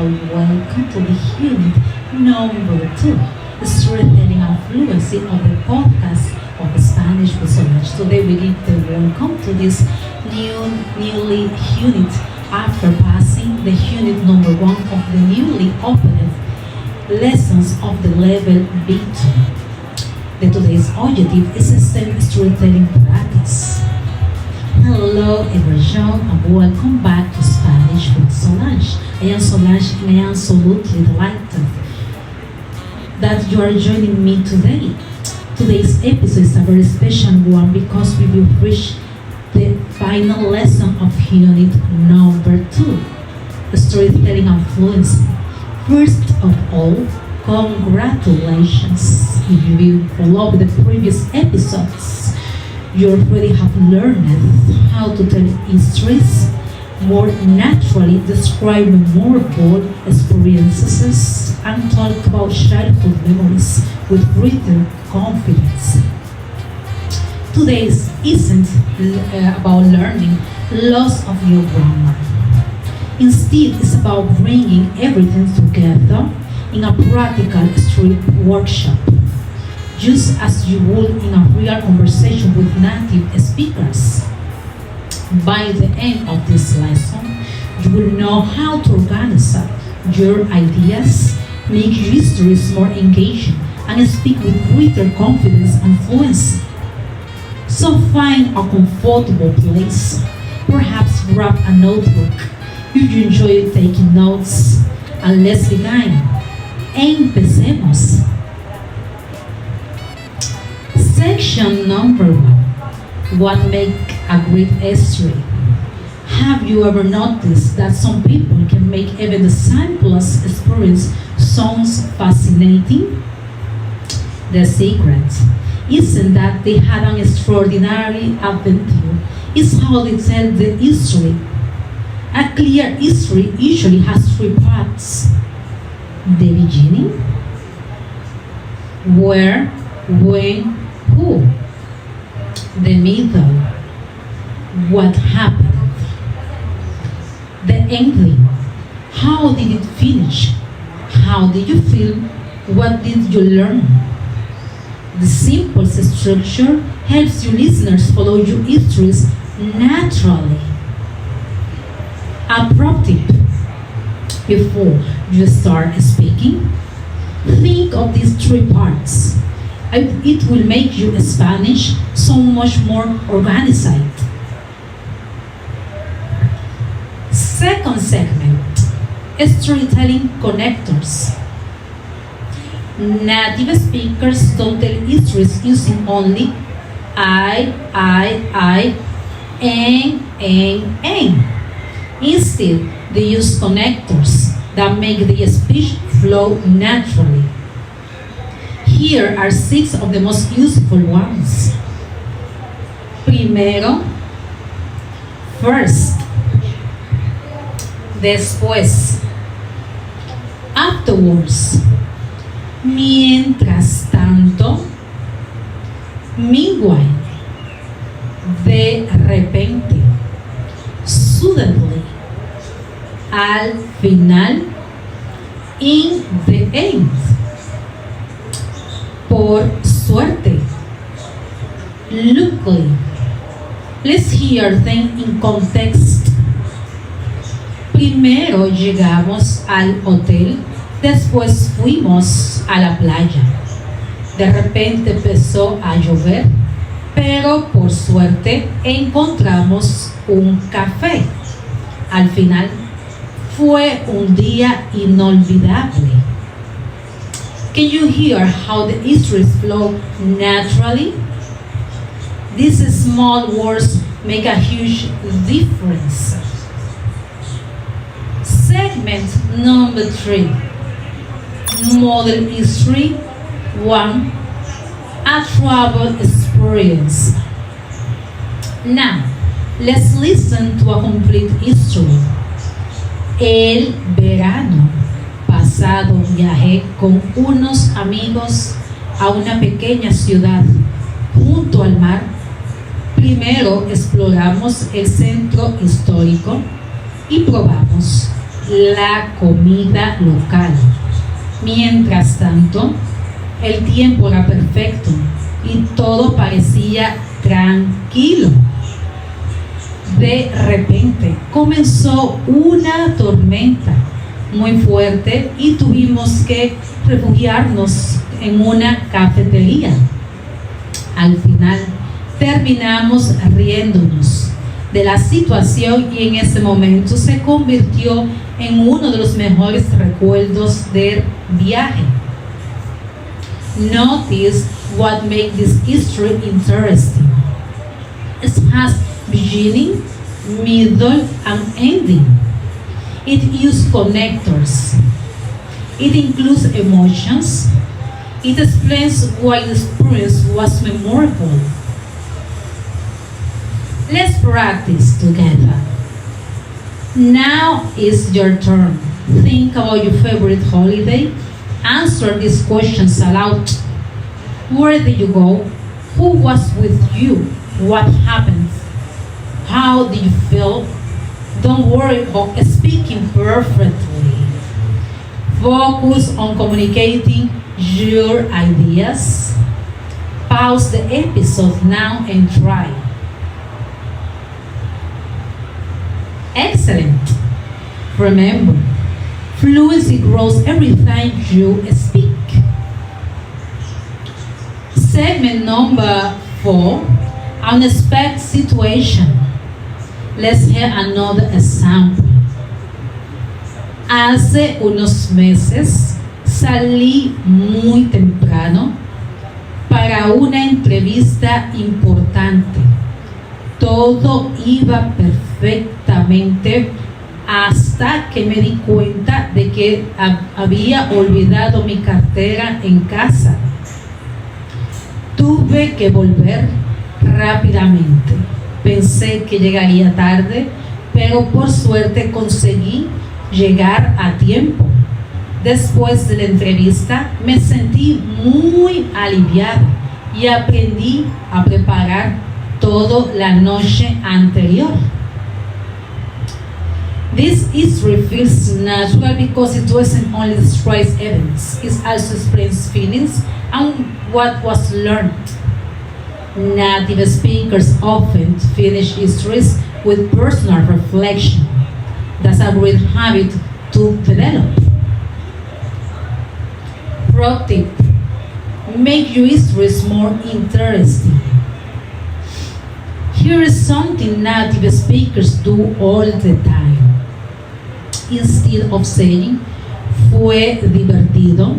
all welcome to the unit number 2, Storytelling and Fluency of the podcast of Spanish with Solange. Today we give the welcome to this newly unit after passing the unit number 1 of the newly opened lessons of the level B2. Today's objective is a STEM storytelling practice. Hello everyone and welcome back to Spanish with Solange. I am Solange and I am absolutely delighted that you are joining me today. Today's episode is a very special one because we will reach the final lesson of unit number 2, storytelling and fluency. First of all, congratulations. If you will follow the previous episodes, you already have learned how to tell histories more naturally, describe memorable experiences, and talk about childhood memories with greater confidence. Today isn't about learning lots of new grammar. Instead, it's about bringing everything together in a practical street workshop, just as you would in a real conversation with native speakers. By the end of this lesson, you will know how to organize your ideas, make your stories more engaging, and speak with greater confidence and fluency. So find a comfortable place, perhaps grab a notebook if you enjoy taking notes, and let's begin. Empecemos. Section number 1. What makes a great history? Have you ever noticed that some people can make even the simplest experience sounds fascinating? The secret isn't that they had an extraordinary adventure, it's how they tell the history. A clear history usually has 3 parts: the beginning, where, when, who; the middle, what happened; the ending, how did it finish, how did you feel, what did you learn. The simple structure helps you listeners follow your histories naturally. A pro tip: before you start speaking, think of these 3 parts. It will make your Spanish so much more organized. Second segment, storytelling connectors. Native speakers don't tell histories using only I, and. Instead, they use connectors that make the speech flow naturally. Here are 6 of the most useful ones. Primero, first, después, afterwards, mientras tanto, meanwhile, de repente, suddenly, al final, in the end, por suerte, luckily. Let's hear them in context. Primero llegamos al hotel, después fuimos a la playa. De repente empezó a llover, pero por suerte encontramos un café. Al final fue un día inolvidable. Can you hear how the histories flow naturally? These small words make a huge difference. Segment number 3, model history 1, a travel experience. Now, let's listen to a complete history. El verano pasado viajé con unos amigos a una pequeña ciudad junto al mar. Primero exploramos el centro histórico y probamos la comida local. Mientras tanto, el tiempo era perfecto y todo parecía tranquilo. De repente comenzó una tormenta muy fuerte y tuvimos que refugiarnos en una cafetería. Al final terminamos riéndonos de la situación y en ese momento se convirtió en uno de los mejores recuerdos del viaje. Notice what makes this history interesting. It has beginning, middle, and ending. It uses connectors. It includes emotions. It explains why the experience was memorable. Let's practice together. Now is your turn. Think about your favorite holiday. Answer these questions aloud. Where did you go? Who was with you? What happened? How did you feel? Don't worry about speaking perfectly. Focus on communicating your ideas. Pause the episode now and try. Excellent. Remember, fluency grows every time you speak. Segment number 4, unexpected situation. Let's hear another example. Hace unos meses salí muy temprano para una entrevista importante. Todo iba perfectamente hasta que me di cuenta de que había olvidado mi cartera en casa. Tuve que volver rápidamente. Pensé que llegaría tarde, pero por suerte conseguí llegar a tiempo. Después de la entrevista me sentí muy aliviada y aprendí a preparar todo la noche anterior. This history feels natural because it doesn't only describe events, it also explains feelings and what was learned. Native speakers often finish histories with personal reflection. That's a great habit to develop. Pro tip: make your histories more interesting. Here is something native speakers do all the time. Instead of saying, fue divertido,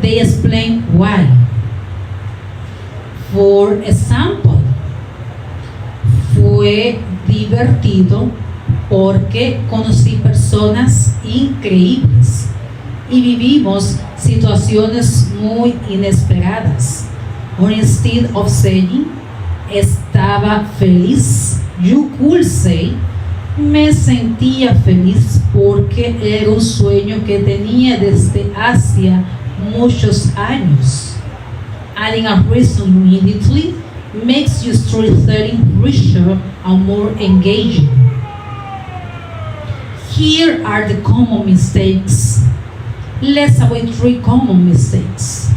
they explain why. For example, fue divertido porque conocí personas increíbles y vivimos situaciones muy inesperadas. Or instead of saying, estaba feliz, you could say, me sentía feliz porque era un sueño que tenía desde hacía muchos años. Adding a reason immediately makes your storytelling richer and more engaging. Here are the common mistakes. Let's avoid 3 common mistakes.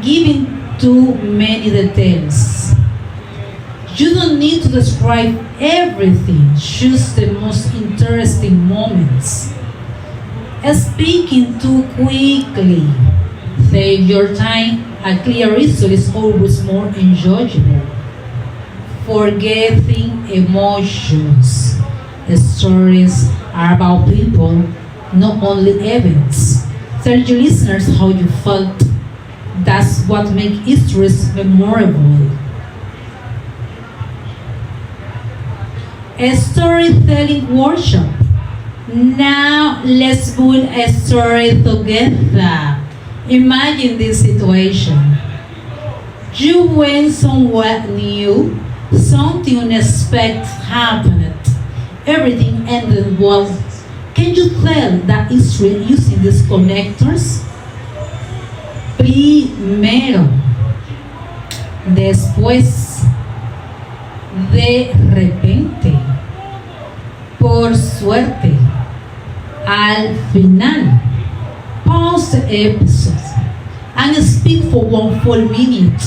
Giving too many details. You don't need to describe everything, choose the most interesting moments. Speaking too quickly. Save your time. A clear history is always more enjoyable. Forgetting emotions. Stories are about people, not only events. Tell your listeners how you felt. That's what makes histories memorable. A storytelling workshop. Now let's build a story together. Imagine this situation. You went somewhere new, something unexpected happened. Everything ended well. Can you tell that history using these connectors? Primero, después, de repente, por suerte, Al final, pause the episode and speak for one full minute.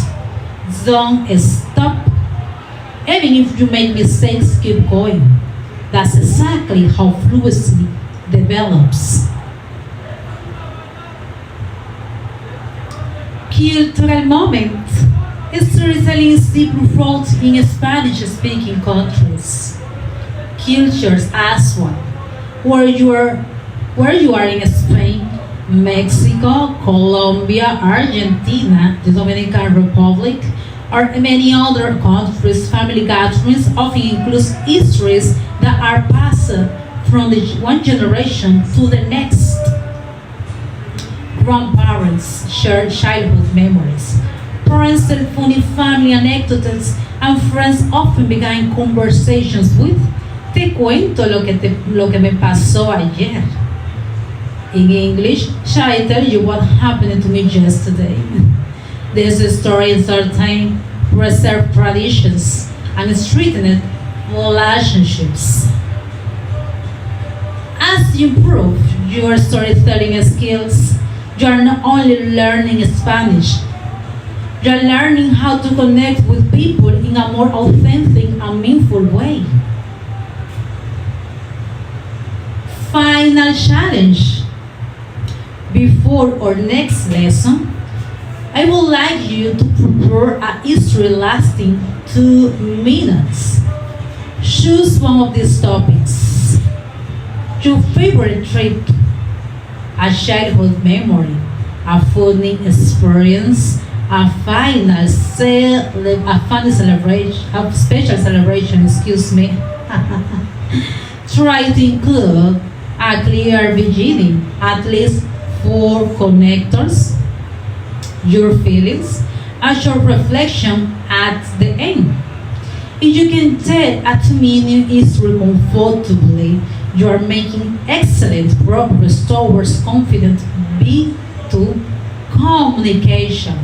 Don't stop. Even if you make mistakes, keep going. That's exactly how fluency develops. Cultural moment. Storytelling is deeply rooted in Spanish-speaking countries. Cultures as one. Where you are in Spain, Mexico, Colombia, Argentina, the Dominican Republic, or many other countries, family gatherings often include histories that are passed from one generation to the next. Grandparents share childhood memories. Parents tell funny family anecdotes, and friends often begin conversations with "Te cuento lo que me pasó ayer." In English, shall I tell you what happened to me yesterday? These stories certain preserve traditions and strengthen relationships. As you improve your storytelling skills, you are not only learning Spanish, you are learning how to connect with people in a more authentic and meaningful way. Final challenge. Before our next lesson, I would like you to prepare a history lasting 2 minutes. Choose one of these topics. Your favorite trip, a childhood memory, a funny experience, a funny celebration, a special celebration, excuse me. Try to include a clear beginning, at least 4 connectors, your feelings, a short reflection at the end. If you can tell a 2 minute history comfortably, you are making excellent progress towards confident B2 communication.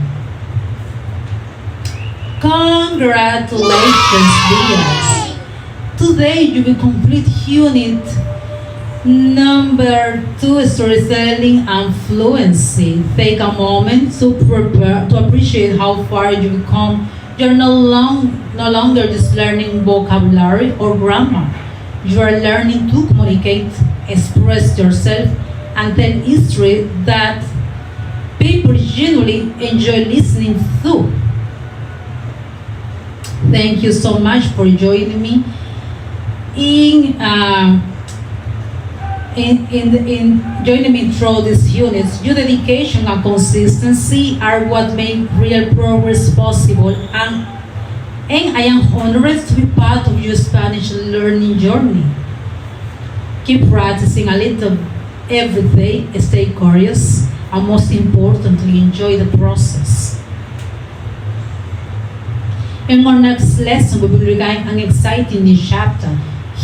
Congratulations, dears! Today you will complete unit number 2, storytelling and fluency. Take a moment to prepare, to appreciate how far you've come. You're no longer just learning vocabulary or grammar. You are learning to communicate, express yourself, and tell history that people genuinely enjoy listening to. Thank you so much for joining me in joining me through these units. Your dedication and consistency are what make real progress possible, and I am honored to be part of your Spanish learning journey. Keep practicing a little every day, stay curious, and most importantly, enjoy the process. In our next lesson, we will begin an exciting new chapter,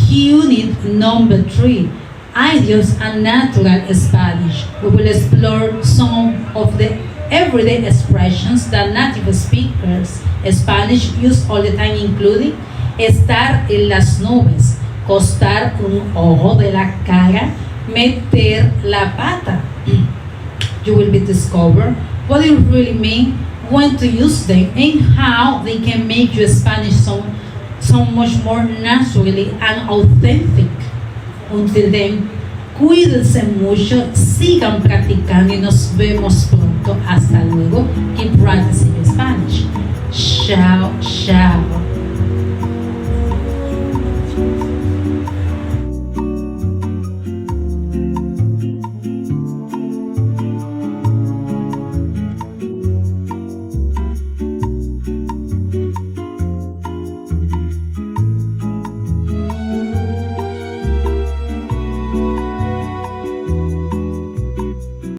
unit number 3, Idioms and Natural Spanish. We will explore some of the everyday expressions that native speakers Spanish use all the time, including estar en las nubes, costar un ojo de la cara, meter la pata. You will be discover what it really mean, when to use them, and how they can make your Spanish so much more naturally and authentic. Until then, cuídense mucho, sigan practicando y nos vemos pronto. Hasta luego. Keep practicing Spanish. Ciao, ciao.